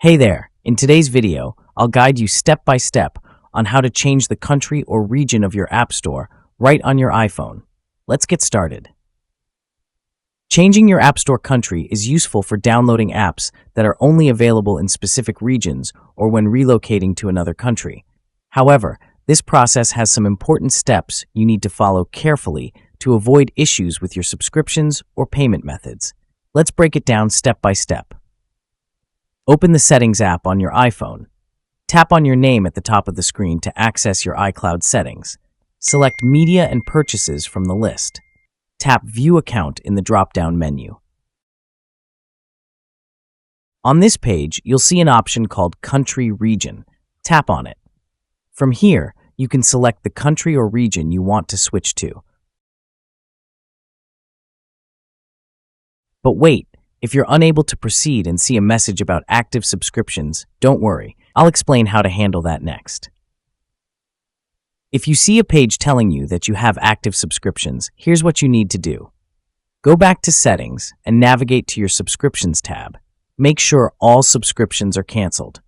Hey there! In today's video, I'll guide you step by step on how to change the country or region of your App Store right on your iPhone. Let's get started. Changing your App Store country is useful for downloading apps that are only available in specific regions or when relocating to another country. However, this process has some important steps you need to follow carefully to avoid issues with your subscriptions or payment methods. Let's break it down step by step. Open the Settings app on your iPhone. Tap on your name at the top of the screen to access your iCloud settings. Select Media and Purchases from the list. Tap View Account in the drop-down menu. On this page, you'll see an option called Country Region. Tap on it. From here, you can select the country or region you want to switch to. But wait, if you're unable to proceed and see a message about active subscriptions, don't worry. I'll explain how to handle that next. If you see a page telling you that you have active subscriptions, here's what you need to do. Go back to Settings and navigate to your Subscriptions tab. Make sure all subscriptions are canceled.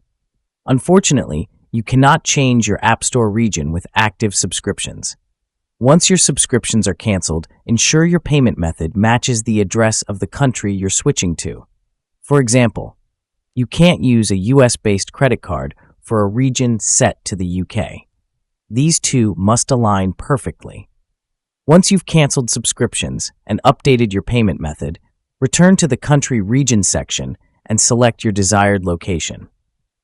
Unfortunately, you cannot change your App Store region with active subscriptions. Once your subscriptions are canceled, ensure your payment method matches the address of the country you're switching to. For example, you can't use a US-based credit card for a region set to the UK. These two must align perfectly. Once you've canceled subscriptions and updated your payment method, return to the Country Region section and select your desired location.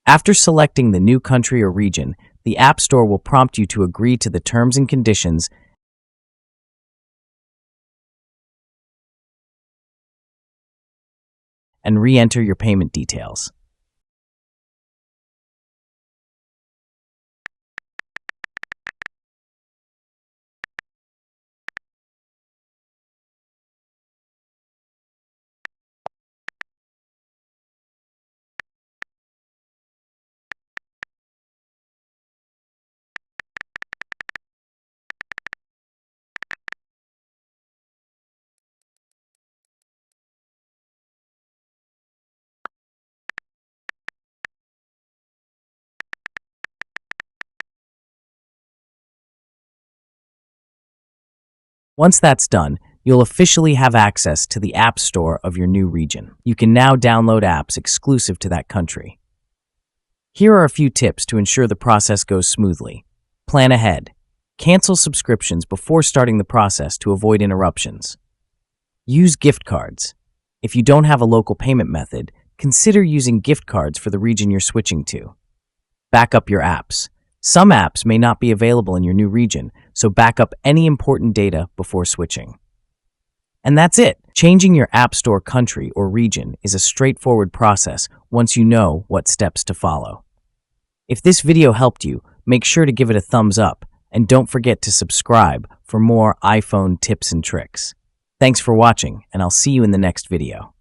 After selecting the new country or region, the App Store will prompt you to agree to the terms and conditions and re-enter your payment details. Once that's done, you'll officially have access to the App Store of your new region. You can now download apps exclusive to that country. Here are a few tips to ensure the process goes smoothly. Plan ahead. Cancel subscriptions before starting the process to avoid interruptions. Use gift cards. If you don't have a local payment method, consider using gift cards for the region you're switching to. Back up your apps. Some apps may not be available in your new region, so back up any important data before switching. And that's it. Changing your App Store country or region is a straightforward process once you know what steps to follow. If this video helped you, make sure to give it a thumbs up and don't forget to subscribe for more iPhone tips and tricks. Thanks for watching, and I'll see you in the next video.